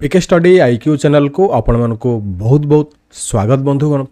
पीके study IQ channel को आपण मानक बहुत बहुत स्वागत बंधुगण।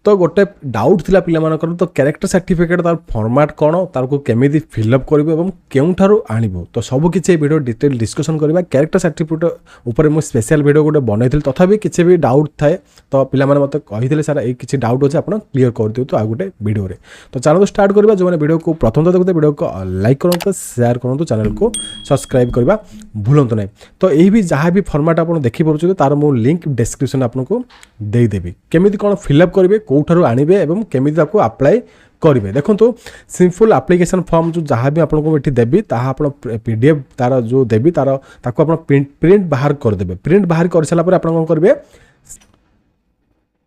तो गोटे डाउट थिला पिला मानकर तो कैरेक्टर सर्टिफिकेट तार फॉर्मेट कौन तार को केमिति फिलअप करिवो एवं केउठारु आनिबो तो सब किछि वीडियो डिटेल डिस्कशन करबा। कैरेक्टर सर्टिफिकेट ऊपर मु स्पेशल वीडियो गोटे बनैथिल तथापि किछि भी डाउट थाए तो पिला माने मते कहिथिले सर ए किछि डाउट अछि आपण क्लियर कर दियो तो आ गोटे वीडियो रे। तो चैनल को स्टार्ट करबा। जो माने वीडियो को प्रथम देखते वीडियो को लाइक करंतु शेयर करंतु चैनल को सब्सक्राइब करबा भूलंतु नै। तो एही भी जहाँ भी फॉर्मेट आपण देखि परछु तार मु लिंक डिस्क्रिप्शन आपनको देई देबी केमिति कोन फिलअप करबे कोठारु आनिबे एवं केमिति ताको अप्लाई करेंगे। देखो तो सिंपल एप्लिकेशन फॉर्म जो जहाँ भी आपको ये देवी ताहा आप पीडीएफ तार जो देवी तार ताको आप प्रिंट बाहर करदे। प्रिंट बाहर कर सारा आप कौन करेंगे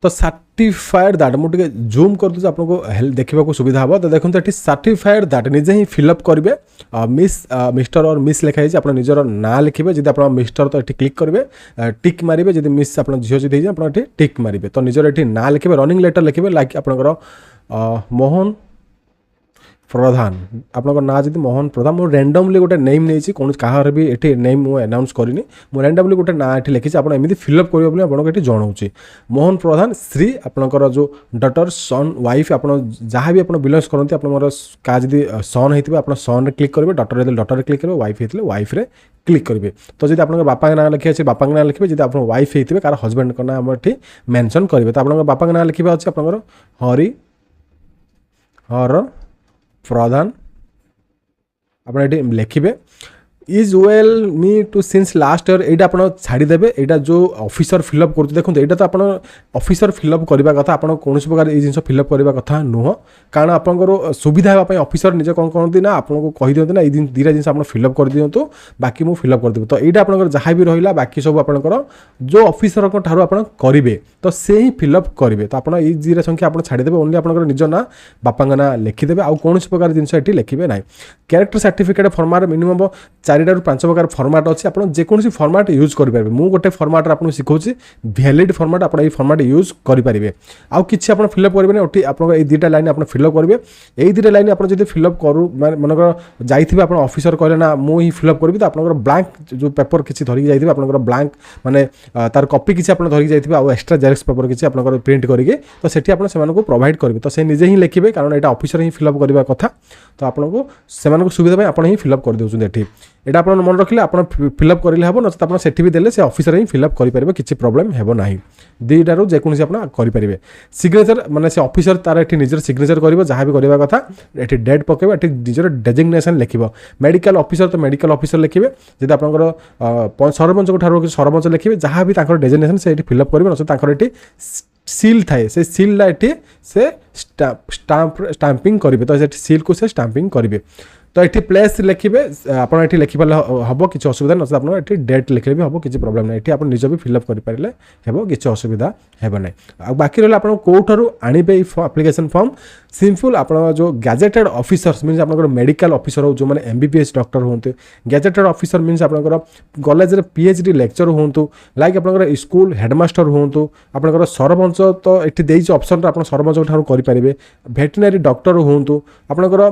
तो सर्टिफाइड दैट मुझे जूम कर दूसरे आपको देखा सुविधा हम। तो देखो ये सर्टिफाइड दैट निजे ही फिलअप करेंगे मिस्टर और मिस लिखाई आप निजर ना लिखे जब आप मिस्टर तो ये क्लिक करेंगे टिक मारे जब मिस आप झील जी आप टिक मारे तो निजर ये ना लिखे रनिंग लेटर लिखे लाइक आपंकर मोहन प्रधान आपंकर ना जी मोहन प्रधान मुझे रैंडमली गोटे नेम नहीं कौन कहार भी ये नेम मुझे अनाउंस करनी मुझे रैंडमली गोटे ना ये लिखी आपमि फिलअप करेंगे आपको ये जनाऊँ मोहन प्रधान श्री आपंकर जो डटर सन वाइफ आप जहाँ भी आप बिलंग्स करते आप क्या जी सन होती है आप सन क्लिक करेंगे डटर होते डटर क्लिक करेंगे वाइफ होते वाइफ रे क्लिक करेंगे। तो जब आप बापा ना लिखे अच्छे बापा ना लिखे जब आप वाइफ होते कार हजबैंड का नाम ये मेंशन करेंगे तो आप बापा ना लिखे अच्छे आपंकर हरि हर प्रधान आप लिखे is well me too since last year यहाँ आप छाड़देवे यहाँ जो ऑफिसर फिलअप कर देखो यहाँ तो आप ऑफिसर फिलअप करने कथा आप कौन प्रकार ये जिन फिलअप करने कथा नुह कारण आपंकर सुविधा होगापी ऑफिसर निजे कौन कहते ना आपको कही दिखाते ना ये दीटा जिन आप फिलअप कर दिंतु बाकी मुझे फिलअप करदेवी। तो यहाँ आप जहाँ भी रहा बाकी सब आपंकर जो ऑफिसर ठार आप करेंगे तो से ही फिलअप करेंगे। तो आप दीटा संख्या आप छाड़देवे ओनली आप निज ना बापा ना लिखिदेवे आउ कौन प्रकार जिन ये लिखे ना। कैरेक्टर सर्टिफिकेट फॉर्मेट मिनिमम 4 ରୁ 5 प्रकार फॉर्मेट अच्छे आप जेकोसी फॉर्मेट यूज करेंगे। मुझे गोटे फॉर्मेट आपको शिखाऊँ वैलिड फॉर्मेट आप फॉर्मेट यूज करेंगे आउ कि आप फिलअप करेंगे आप दुईटा लाइन आप फिलअप करेंगे यही दुईटा लाइन आप जो फिलअप करूँ मनकर जाइए आप ऑफिसर कहले ना मुझे फिलअप करी तो आप ब्लैंक जो पेपर किसी धरिकी जाइए आप ब्लैंक माने तार कॉपी किसी आप धरिकी जाइए आउ एक्स्ट्रा जेरक्स पेपर किसी आप प्रिंट करके तो सेठी आप प्रोवाइड करेंगे तो से निजे ही लिखे कारण यहाँ ऑफिसर ही फिलअप करने कथा तो आपको से सुविधा आप ही फिलअप कर दूसरे ये यहाँ आप मन रखिले आप फिलअप करेंगे हम नचेत आप सेठी भी देले से ऑफिसर ही फिलअप करेंगे किसी प्रॉब्लम है ना दुईटार जेकोसी आप करेंगे। सिग्नेचर माने से ऑफिसर तार ये निजर सिग्नेचर कर जहाँ भी करवा कथा ये डेट पकेबे ये निजर डेजिग्नेशन लिखिबो। मेडिकल ऑफिसर तो मेडिकल ऑफिसर लिखिबे जब आपंकर सरपंच ठार सरपंच लिखिबे जहाँ भी डेजिग्नेशन से फिलअप करेंगे नचेत ये सील थाए से सील ये से स्टाम्पिंग करेंगे तो सील को से स्टाम्पिंग करेंगे। तो ये प्लेस लिखे आप लिखिपे हम किसी असुविधा ना आप डेट लिखे भी हम किसी प्रॉब्लम ना ये आप निज भी फिलअप करेंगे हम किसी असुविधा है ना। बाकी रहा आप कौठार आनिबे एप्लिकेशन फॉर्म सिंपल आप जो गैजेटेड ऑफिसर्स मीन्स आप मेडिकल ऑफिसर हो जो मैंने एमबीबीएस डॉक्टर हूँ गैजेटेड ऑफिसर मीन्स आप कॉलेज पीएचडी लेक्चर हूँ लाइक आप स्कूल हेडमास्टर हूँ आप सरपंच तो ये ऑप्शन आप सरपंच ठार करेंगे भेटेरिनरी डॉक्टर हूँ आपंकर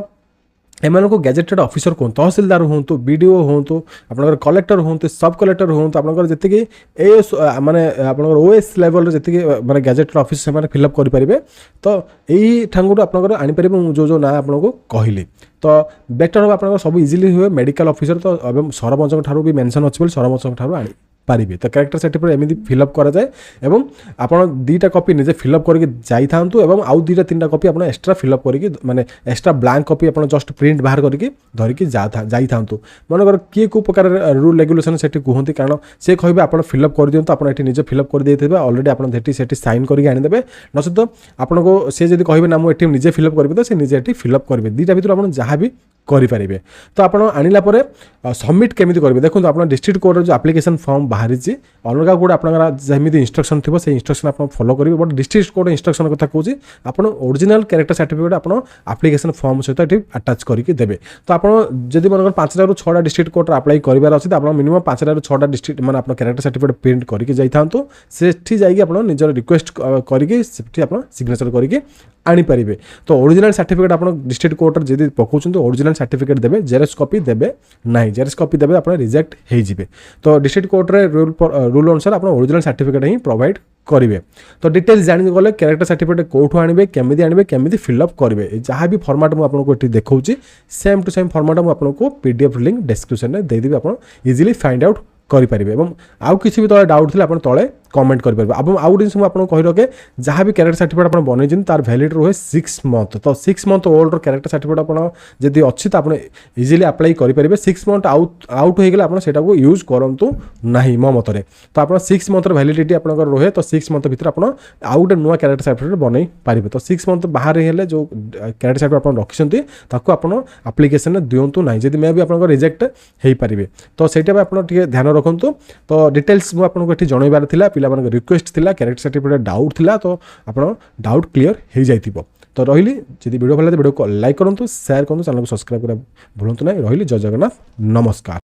एम को गैजेटेड ऑफिसर कहूँ तहसीलदार हूँ बीडीओ हूँ आप कलेक्टर हूँ सब कलेक्टर हूँ आप जी एएस माने आप ओएस लेवल जी माने गैजेटेड ऑफिस से फिलअप करेंगे तो यही ठाकुर आपंकर आनीपर जो ना आपको कहली तो बेटर हम आप सब इजिली हुए मेडिकल ऑफिसर तो सरपंच ठार भी मेंशन अच्छे सरपंच ठार आनी पारे। तो कैरेक्टर सर्टिफिकेट एमती फिलअप कराए एवं आप दुईटा कॉपी निजे फिलअप करके जाई थांतु एवं आउ 2-3टा कॉपी आप एक्स्ट्रा फिलअप करके माने एक्स्ट्रा ब्लैंक कॉपी आप जस्ट प्रिंट बाहर करके धरिकी जाई थांतु। मनकर किए को प्रकार रूल रेगुलेशन से कहते कारण से कहे आप फिलअप कर दिंतु आप निजे फिलअप कर देते अलरेडी आप साइन करके आनीदेवे नचेत आपको सी जब कहे ना मुझे निजे फिलअप करेंगे तो से निजे फिलअप करेंगे दुईटा भर आप जहाँ भी करेंगे। तो आप आनिला सबमिट केमी करेंगे देखो आप डिस्ट्रिक्ट कोर्ट जो एप्लिकेशन फॉर्म बाहरी अलग गोटे आप जमी इंस्ट्रक्शन थी से इंस्ट्रक्शन आप फॉलो करेंगे बट डिस्ट्रिक्ट कोर्ट इंस्ट्रक्शन कथा कहूँ आप ओरिजिनल कैरेक्टर सर्टिफिकेट आप एप्लिकेशन फॉर्म सहित ये अटैच करके देवे। तो आप जब मन 5 ରୁ 6ଟା डिस्ट्रिक्ट कोर्ट अप्लाई करार अच्छे तो आप मिनिमम 5 ରୁ 6ଟା डिस्ट्रिक्ट मैंने आप कैरेक्टर सर्टिफिकेट प्रिंट करके जाइए से जाइए निजर रिक्वेस्ट करके सिग्नेचर करके आनीपारे। तो ओरिजिनल सर्टिफिकेट आप डिस्ट्रिक्ट कोर्ट जब पकाउं ओरिजिनल सर्टिफिकेट देबे जेरक्स कॉपी देबे नाही जेरक्स कॉपी देबे आपण रिजेक्ट हे जिवे तो डिस्ट्रिक्ट कोर्ट रे रूल अनुसार आपण ओरिजिनल सर्टिफिकेट ही प्रोवाइड करेंगे तो डिटेल्स जानी गले कैरेक्टर सर्टिफिकेट कौटू आने केमी फिलअप करेंगे जहाँ भी फॉर्मेट मुझे देखा सेम टू सेम फॉर्मेट मुझे पीडीएफ लिंक डिस्क्रिप्शन में देदेवी आप इजिली फाइंड आउट करेंगे आउ किसी भी तले डाउट थी तले कमेंट करेंगे अब आउ जिन आपको कही रखे जहाँ भी कैरेक्टर सर्टिफिकेट आप बनई तार वैलिड रुहे 6 मंथ तो 6 मंथ ओल्ड कैरेक्टर सर्टिफिकेट आपड़ी अच्छी तो आप इजिली अप्लाई करेंगे 6 मंथ आउट होगा आप यूज करूँ ना मो मतरे तो आप 6 मंथ वैलिडिटी आप रुहे तो 6 मंथ भर आप आउ गोटे नुआ कैरेक्टर सर्टिफिकेट बनई पारे तो 6 मंथ बाहर हेले जो कैरेक्टर सर्टिफिकेट आप रखिंट आपड़ आप्लिकेसन दिंतु ना जब मे भी आप रिजेक्ट हो पारे तो सहीटा आप ध्यान रखु तो डिटेल्स मुझे जनइबार था पिला रिक्वेस्ट थिला कैरेक्टर सर्टिफिकेट डाउट थिला तो आपण डाउट क्लियर हो जाइतिबो तो रहिली जदि वीडियो भल वीडियो को लाइक करंतु शेयर करंतु चैनल को सब्सक्राइब करा भूलंतु नहीं रहिली जय जगन्नाथ नमस्कार।